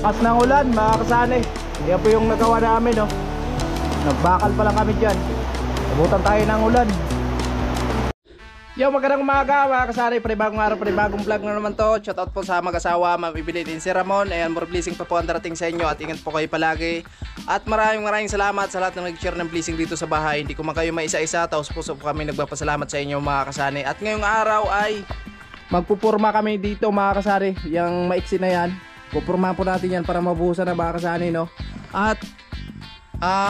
Lakas ng ulan mga kasani. Yan po yung nagawa namin, no? Nagbakal pa lang kami dyan. Nabutan tayo ng ulan. Yo, magandang umaga mga kasari. Panibagong araw, panibagong vlog na naman to. Shoutout po sa mag-asawa, Ma'am Evelyn and si Ramon. Ayan, more blessing pa po ang darating sa inyo. At ingat po kayo palagi. At maraming salamat sa lahat ng nag-share ng blessing dito sa bahay. Hindi ko man kayo maisa-isa. Taos puso po kami nagpapasalamat sa inyo mga kasani. At ngayong araw ay magpupurma kami dito mga kasari. Yung maiksi na yan, pupurma po natin yan para mabuhusan na mga kasani, no? At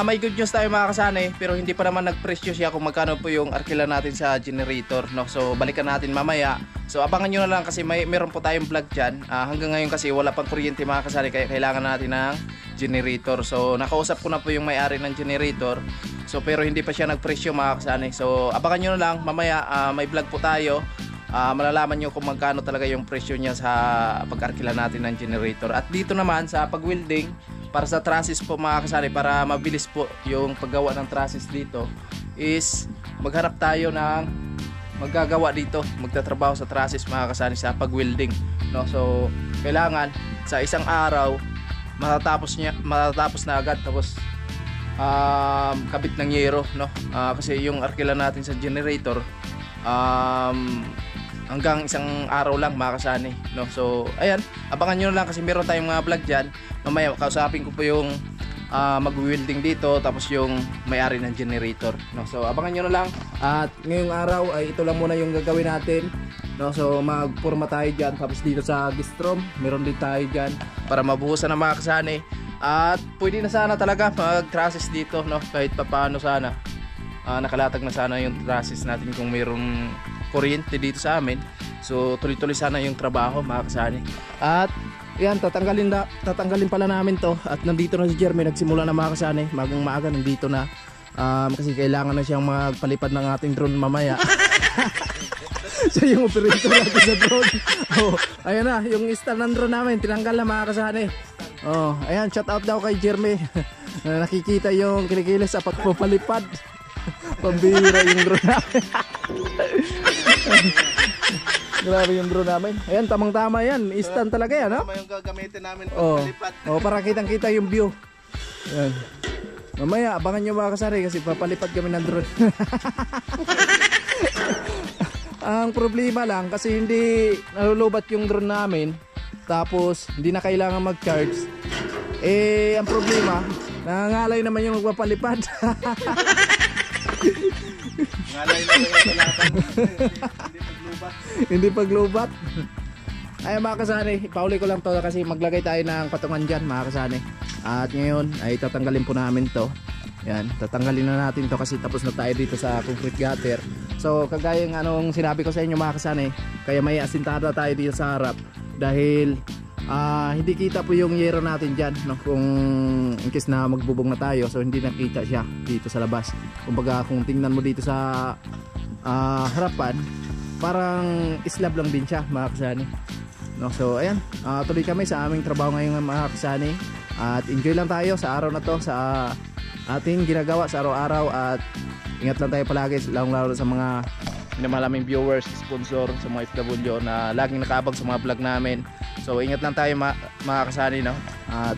may good news tayo mga kasani, pero hindi pa naman nagpresyo siya kung magkano po yung arkila natin sa generator, no? So balikan natin mamaya. So abangan nyo na lang kasi meron po tayong vlog dyan. Hanggang ngayon kasi wala pang kuryente mga kasani, kaya kailangan natin ng generator. So nakausap ko na po yung may-ari ng generator. So pero hindi pa siya nagpresyo mga kasani. So abangan nyo na lang mamaya, may vlog po tayo. Malalaman nyo kung magkano talaga yung presyo niya sa pag-arkila natin ng generator. At dito naman sa pag-welding para sa trusses po mga kasari, para mabilis po yung paggawa ng trusses dito, is maghanap tayo ng maggagawa dito, magtatrabaho sa trusses mga kasari sa pag-welding, no? So kailangan sa isang araw matatapos na agad, tapos kabit ng yero, no? Kasi yung arkila natin sa generator hanggang isang araw lang mga kasani, no? So ayan, abangan nyo lang kasi meron tayong mga vlog dyan. Mamaya kausapin ko po yung mag-welding dito, tapos yung may-ari ng generator, no? So abangan nyo na lang. At ngayong araw ay ito lang muna yung gagawin natin, no? So magpurma tayo dyan, tapos dito sa gistrom meron din tayo dyan para mabuhusan ng mga kasani. At pwede na sana talaga mag-trusses dito, no? Kahit papaano sana nakalatag na sana yung trusses natin kung mayroong kuryente dito sa amin. So tuloy-tuloy sana yung trabaho mga kasani. At yan, tatanggalin pala namin to. At nandito na si Jeremy, nagsimula na mga kasani. Magang maaga nandito na, kasi kailangan na siyang magpalipad ng ating drone mamaya. So yung operator natin sa drone, ayan na, yung stand ng drone namin tinanggal na mga kasani. Ayan, shout out daw kay Jeremy. Nakikita yung kinikilis sa pagpapalipad. Pambira yung drone namin. Grabe yung drone namin. Ayan, tamang-tama yan. Stand talaga yan, no? Tama yung gagamitin namin pagpalipad. Para kitang-kita yung view. Ayan. Mamaya, abangan nyo mga kasari kasi papalipad kami ng drone. Ang problema lang kasi hindi nalulubat yung drone namin, tapos hindi na kailangan mag-charge. Ang problema, nangangalay naman yung magpapalipad. Ngalay na yung palatan. Hindi paglubat. Ay mga kasani, pauli ko lang to kasi maglagay tayo ng patungan dyan mga kasani. At ngayon ay tatanggalin po namin to. Yan, tatanggalin na natin to kasi tapos na tayo dito sa concrete gutter. So kagaya ng anong sinabi ko sa inyo mga kasani, kaya may asintada tayo dito sa harap dahil hindi kita po yung yero natin dyan, no? Kung in case na magbubong na tayo, so hindi nakita siya dito sa labas. Kumbaga kung tingnan mo dito sa harapan, parang slab lang din siya mga kasani, no? So ayan, tuloy kami sa aming trabaho ngayon mga kasani. At enjoy lang tayo sa araw na to, sa ating ginagawa sa araw-araw. At ingat lang tayo palagi, lalong-lalo sa mga maraming viewers, sponsor, sa mga FW na laging nakaabang sa mga vlog namin. So ingat lang tayo mga kasani, no? At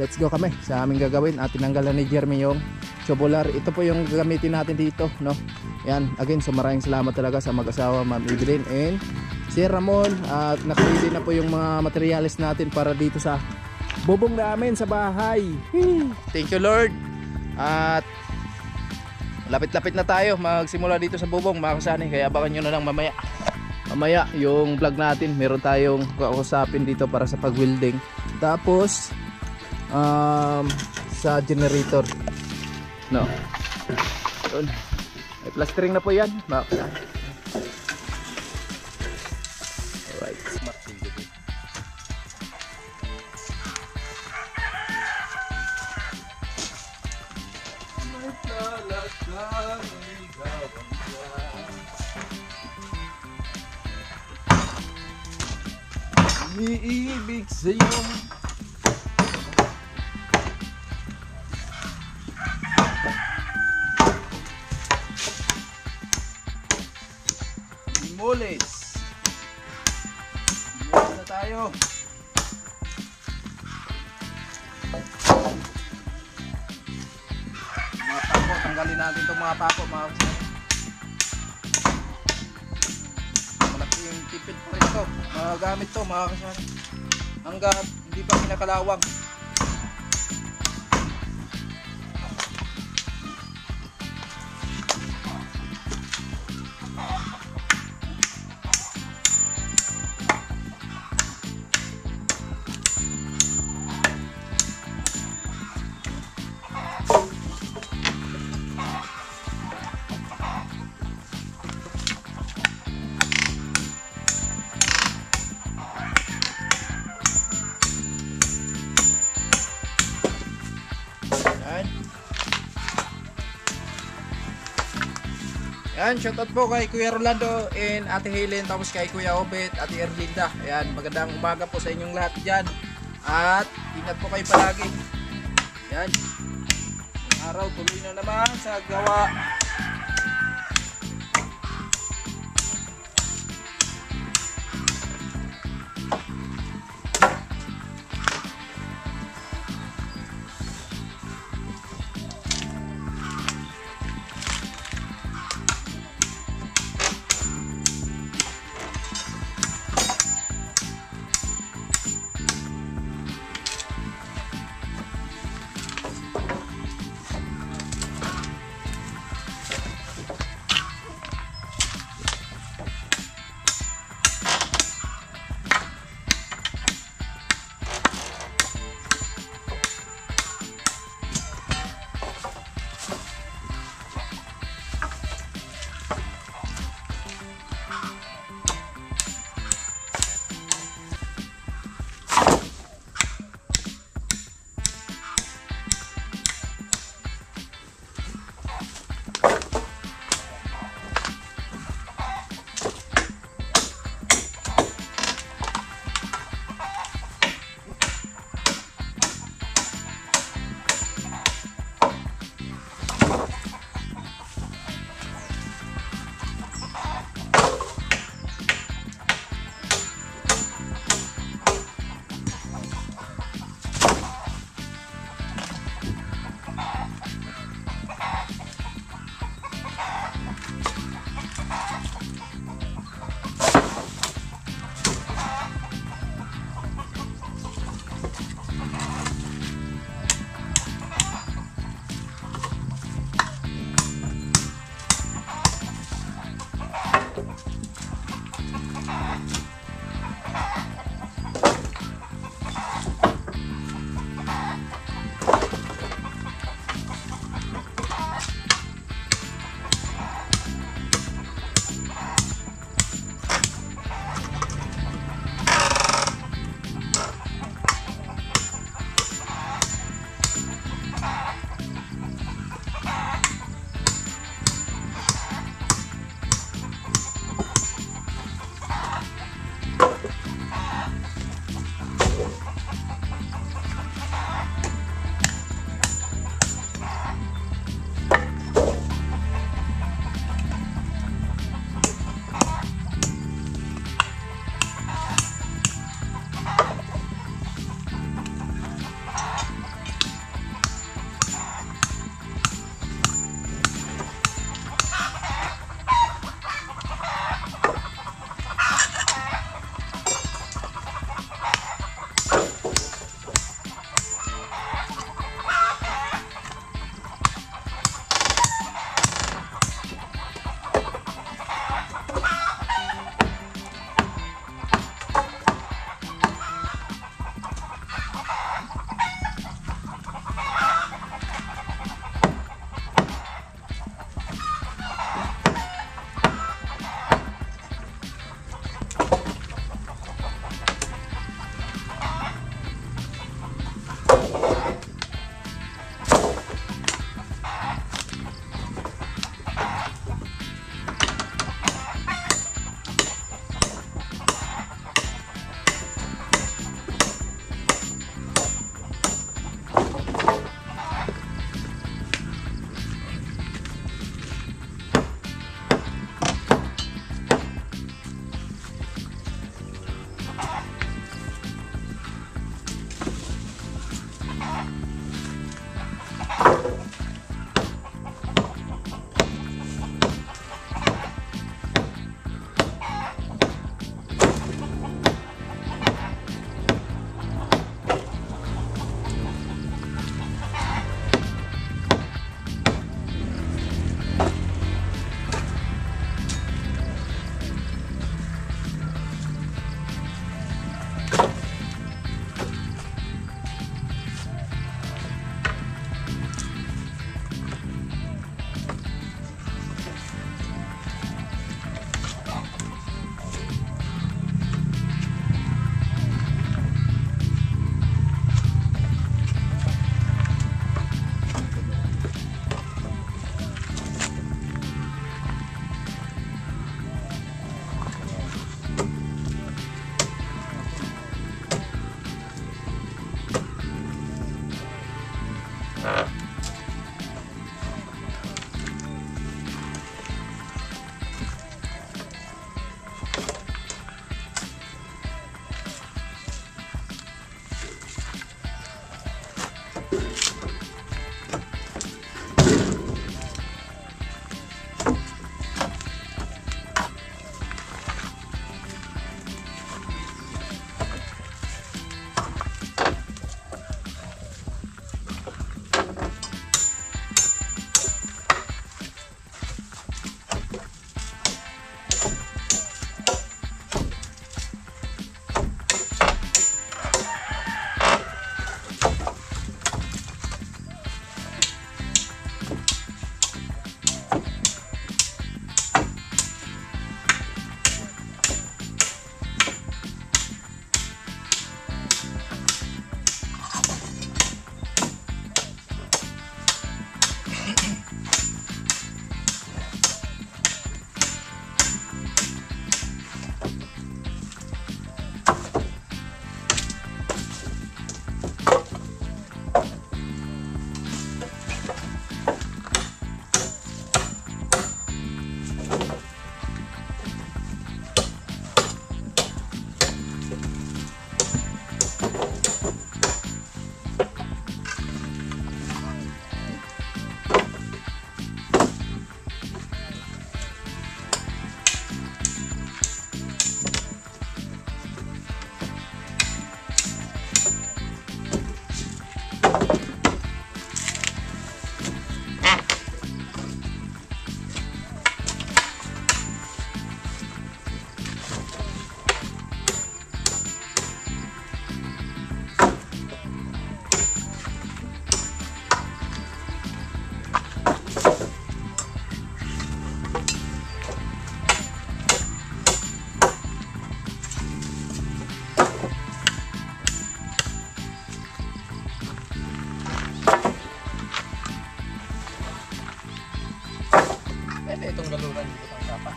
let's go kami sa aming gagawin. At tinanggalan ni Jeremy yung tubular. Ito po yung gagamitin natin dito, no? Yan, again, so maraming salamat talaga sa mag-asawa Ma'am Evelyn and si Ramon. At nakabili na po yung mga materials natin para dito sa bubong namin sa bahay. Thank you Lord. At lapit-lapit na tayo magsimula dito sa bubong mga kasani, kaya abangan nyo na lang mamaya yung vlog natin. Meron tayong kausapin dito para sa pag-welding, tapos sa generator, no? Yun, ay plastering na po yan mga kasani. Alright, iibig sa'yo Mulis na tayo. Tanggalin natin itong mga pako mga kasari. Malaki yung tipid pa rin ito. Magagamit ito mga kasari. Hanggang hindi pa pinakalawang. Yan, shoutout po kay Kuya Rolando and Ate Helen, tapos kay Kuya Obet, Ate Erlinda. Ayan, magandang umaga po sa inyong lahat dyan. At ingat po kayo palagi. Yan. Ang araw tuloy na naman sa gawa. Itong galuran dito ng kapa.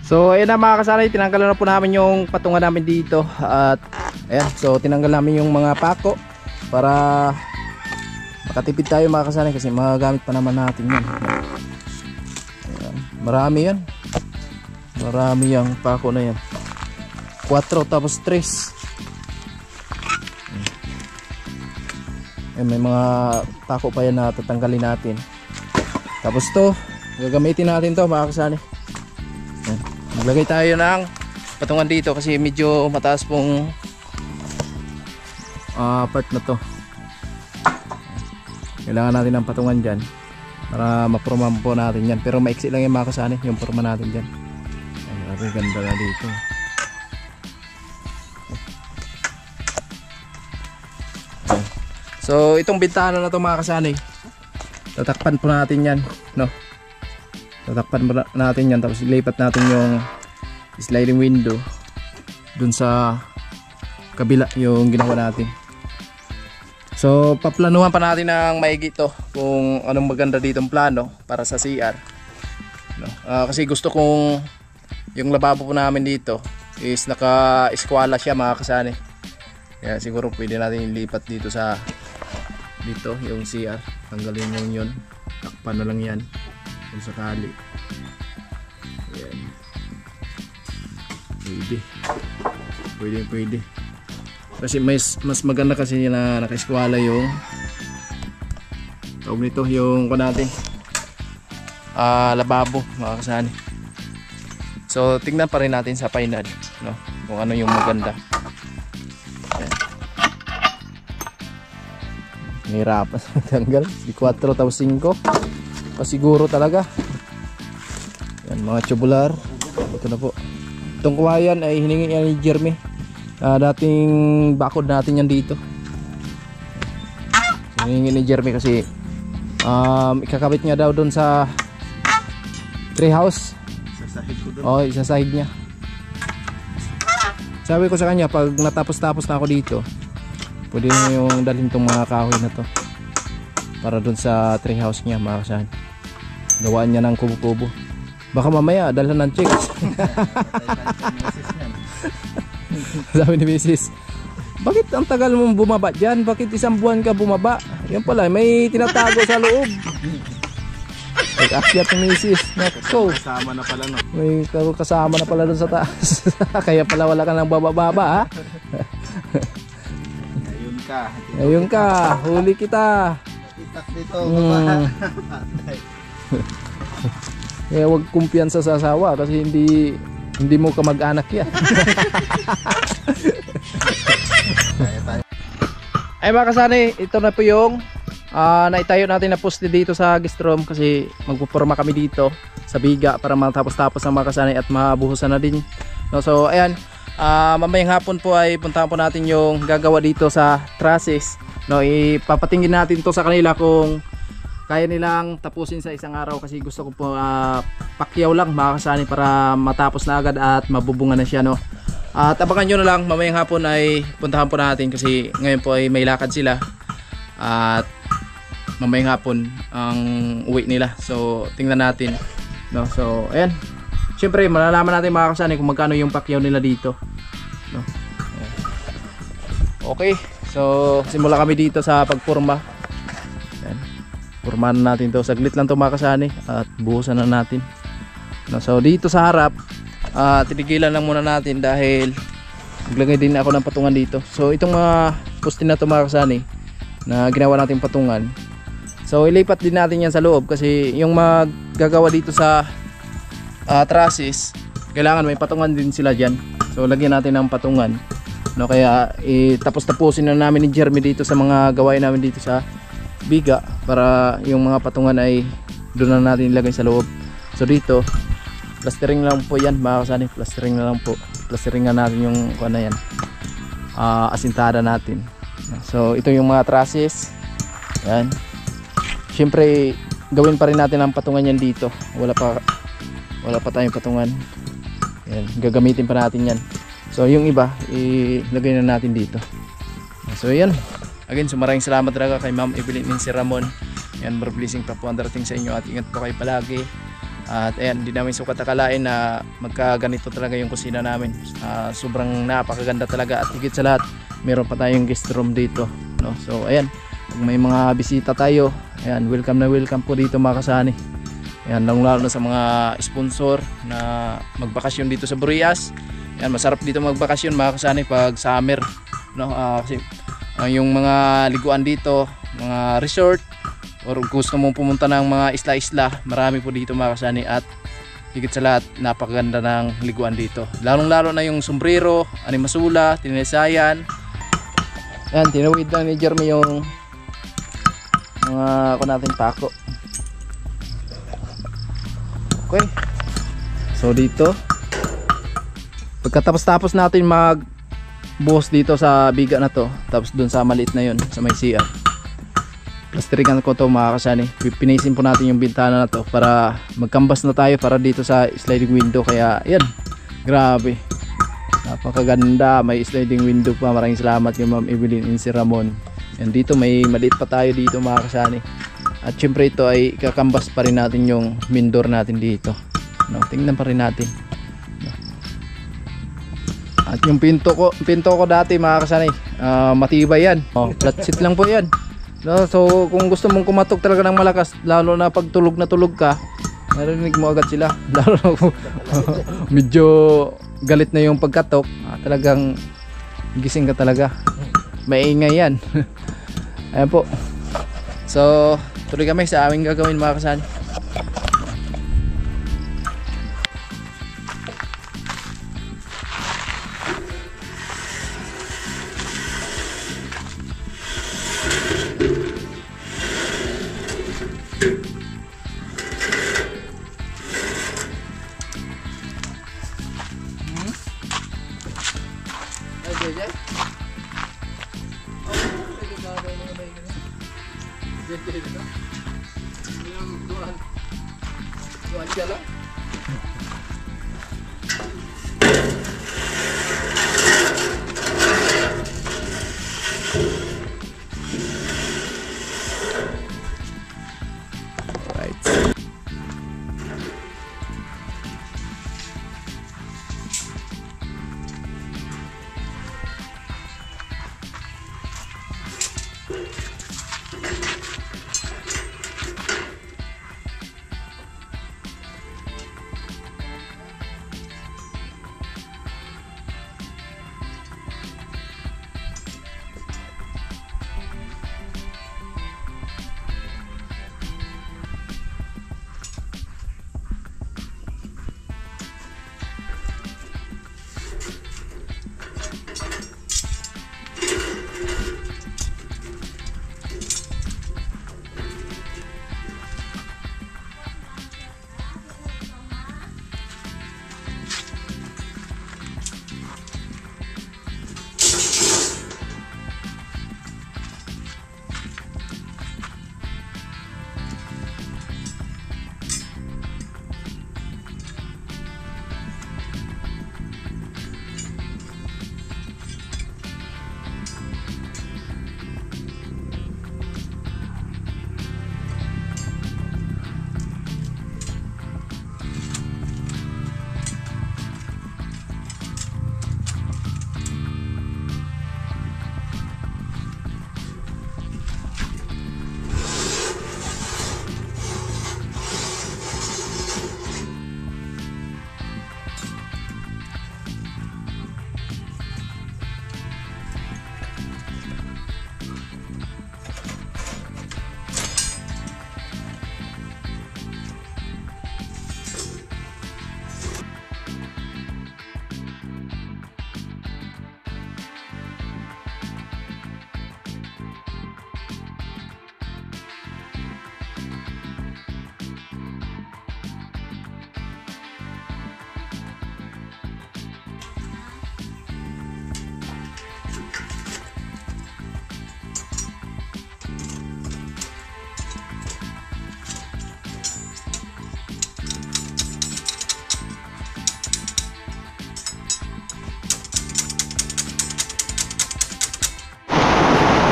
So ayan na mga kasanay, tinanggal na po namin yung patungan namin dito. At ayan, so tinanggal namin yung mga pako para makatipid tayo mga kasanay, kasi magagamit pa naman natin yan. Ayan, marami yan. Marami yung pako na yan. 4 tapos 3. Ayan, may mga pako pa yan na tatanggalin natin. Tapos to, gagamitin natin to mga kasanay. Ayan, maglagay tayo ng patungan dito kasi medyo mataas pong part na to. Kailangan natin ng patungan dyan para mapormahan po natin yan, pero maiksi lang yung mga kasanay, yung forma natin dyan. Ay, grabe, ganda na dito. So itong bintana na to mga kasanay, tatakpan po natin yan, no? Tatakpan po natin yan, tapos ilipat natin yung sliding window dun sa kabila yung ginawa natin. So paplanuhan pa natin ng maigi to kung anong maganda ditong plano para sa CR, no? Kasi gusto kong yung lababo po namin dito is naka-eskwala siya mga kasanay. Kaya siguro pwede natin ilipat dito sa dito yung CR, tanggalin yung yun, takpan na lang yan kung sakali. Ayan. Pwede kasi mas maganda kasi na naka-eskwala yung tawag nito, yung natin lababo mga kasani. So tingnan pa rin natin sa final, no, kung ano yung maganda. Nahirapan sa tanggal di 4 tapos 5 pasiguro talaga. Yan mga tubular, ito na po. Itong kuwayan ay hiningi yan ni Jeremy, dating bakod natin yan dito. So, hiningi ni Jeremy kasi ikakabit niya daw doon sa treehouse. Oh, isasahid niya. Sabi ko sa kanya, pag natapos-tapos na ako dito, pwede nyo yung dalhin tong mga kahoy na to para dun sa treehouse niya mga kasahan. Gawaan niya ng kubo-kubo. Baka mamaya dalhan ng chicks. Sabi ni Mrs., bakit ang tagal mong bumaba dyan? Bakit isang buwan ka bumaba? Yan pala, may tinatago sa loob. Nag-akyat ni Mrs. Nako, kasama na pala, no? May kasama na pala dun sa taas. Kaya pala wala ka nang bababa, ha? Ayun ka, huli kita. Itak dito. Kaya huwag kumpiyansa sa asawa kasi hindi mo ka mag-anak yan. Ay mga kasanay, ito na po yung naitayo natin na poste dito sa guest room kasi magpuporma kami dito sa biga para matapos-tapos ang mga kasanay at mabuhusan na din, no? So ayan, mamayang hapon po ay puntahan po natin yung gagawa dito sa trusses, no? Ipapatingin natin to sa kanila kung kaya nilang tapusin sa isang araw kasi gusto ko po pakyaw lang mga kasanay para matapos na agad at mabubungan na siya, no? At abangan nyo na lang, mamayang hapon ay puntahan po natin kasi ngayon po ay may lakad sila at mamayang hapon ang uwi nila. So tingnan natin, no? So ayan, siyempre malalaman natin mga kasanay kung magkano yung pakyaw nila dito, no? Okay, so simula kami dito sa pagporma. Ayan, pormahan natin to, saglit lang to mga kasanay at buhusan na natin, no? So dito sa harap tinigilan lang muna natin dahil maglagay din ako ng patungan dito. So itong mga poste na to mga kasanay na ginawa natin patungan, so ilipat din natin yan sa loob kasi yung magagawa dito sa trusses kailangan may patungan din sila dyan. So lagyan natin ng patungan, no? Kaya tapos-tapusin na namin ni Jeremy dito sa mga gawain namin dito sa biga para yung mga patungan ay doon na natin ilagay sa loob. So dito plastering lang po yan mga kasanay, plastering na lang po, plastering na natin yung ano yan, asintada natin. So ito yung mga trusses. Yan, syempre gawin pa rin natin ang patungan yan dito, wala pa tayong patungan. Yan, gagamitin pa natin yan. So yung iba ilagay na natin dito. So yan, again, so maraming salamat talaga kay Ma'am Evelyn Mincy Ramon Yan, more blessing pa po ang darating sa inyo at ingat po kayo palagi. At ayan, hindi namin sukat akalain na magkaganito talaga yung kusina namin. Sobrang napakaganda talaga at higit sa lahat, meron pa tayong guest room dito, no? So ayan, pag may mga bisita tayo, ayan, welcome na welcome po dito mga kasani. Ayan, lalo na sa mga sponsor na magbakasyon dito sa Burias. Ayan, masarap dito magbakasyon mga kasani pag summer, no? Kasi yung mga liguan dito, mga resort, or gusto mong pumunta ng mga isla-isla, marami po dito mga kasani. At higit sa lahat, napakaganda ng liguan dito, lalong lalo na yung sombrero, animasula, tinisayan. Yan, tinawid na ni Jeremy yung mga natin pako. Okay, so dito pagkatapos natin mag buhos dito sa biga na to, tapos dun sa maliit na yun sa may CR, plastirikan ko to mga kasani. Pinisin po natin yung bintana na to para magkambas na tayo para dito sa sliding window. Kaya yan, grabe, napakaganda, may sliding window pa. Maraming salamat kay Ma'am Evelyn and si Ramon. Yan, dito may maliit pa tayo dito mga kasani. At syempre ito ay kakambas pa rin natin yung main door natin dito, no? Tingnan pa rin natin, no? At yung pinto ko dati mga kasani, matibay yan, flat seat lang po yan, no? So kung gusto mong kumatok talaga ng malakas, lalo na pag tulog na tulog ka, narinig mo agad sila. Lalo na medyo galit na yung pagkatok, talagang gising ka talaga, maingay yan. Ayan po, so tuloy kami sa aming gagawin mga kasani.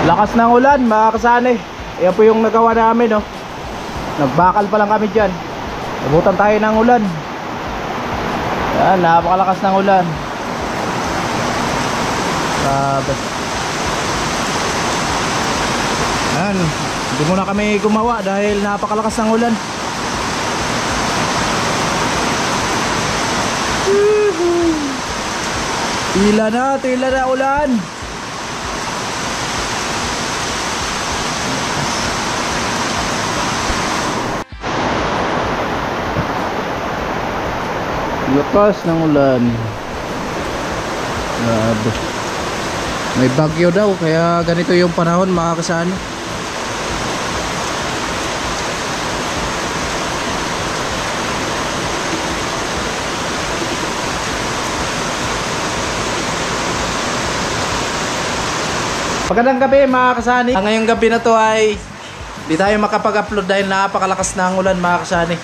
Lakas ng ulan mga kasani. Yan po yung nagawa namin, no. Nagbakal pa lang kami dyan. Abutan tayo ng ulan. Yan, napakalakas ng ulan. Grabe. Yan, hindi muna kami gumawa dahil napakalakas ng ulan. Tila na ulan. Lakas ng ulan. Grabe. May bagyo daw kaya ganito yung panahon, mga kasani. Magandang gabi, mga kasani. Ngayong gabi na to ay di tayo makapag-upload dahil napakalakas ng ulan, mga kasani.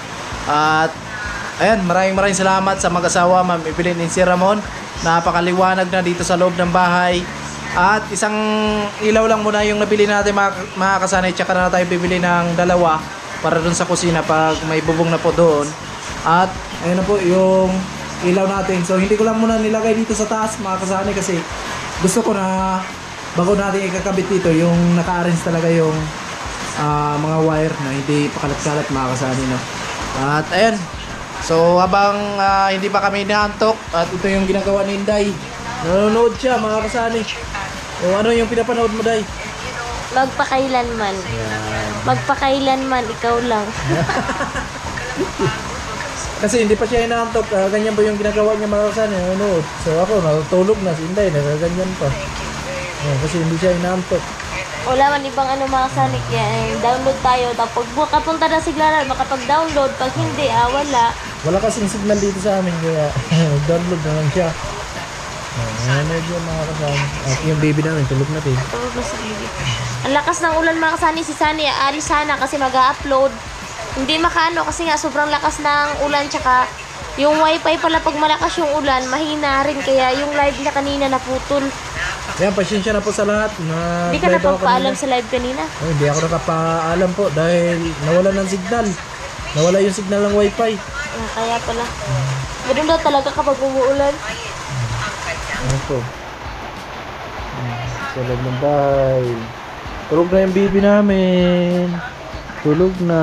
At ayan, maraming salamat sa mag-asawa, Ma'am Evelyn and si Ramon. Napakaliwanag na dito sa loob ng bahay. At isang ilaw lang muna yung nabili natin, mga kasani. Tsaka na tayo bibili ng dalawa para dun sa kusina pag may bubong na po doon. At ayun na po yung ilaw natin. So hindi ko lang muna nilagay dito sa taas, mga kasani, kasi gusto ko na bago natin ikakabit dito yung naka-arrange talaga yung mga wire na hindi pakalat-kalat, mga kasani, no? At ayan, so habang hindi pa kami inaantok at ito yung ginagawa ni Inday, nanonood siya, mga kasani. O ano yung pinapanood mo, Day? Magpakailanman. Yan. Magpakailanman, ikaw lang. Kasi hindi pa siya inaantok, ganyan po yung ginagawa niya, mga kasani, nanonood. So ako natutulog na, si Inday nagaganyan pa. Kasi hindi siya inaantok. Wala man ibang ano, mga sanik yan. Download tayo. Tapos kapunta na siglaran, makapag-download. Pag hindi, wala. Wala kasing signal dito sa amin, kaya download na lang siya. Medyo, mga kasani. At yung baby namin, tulog na din. Tulog na si baby. Ang lakas ng ulan, mga kasani. Si Sunny, aalis sana kasi mag-upload. Hindi makaano kasi nga sobrang lakas ng ulan. Tsaka yung wifi pala pag malakas yung ulan, mahina rin. Kaya yung live na kanina naputol. Ayan, pasensya na po sa lahat. Hindi ka napagpaalam sa live kanina? Oh, hindi ako nakapaalam po dahil nawala ng signal. Nawala yung signal ng wifi. Kaya pala. Ganun daw talaga kapag umuulan. Ano po? Sa loob ng bahay. Tulog na yung baby namin. Tulog na.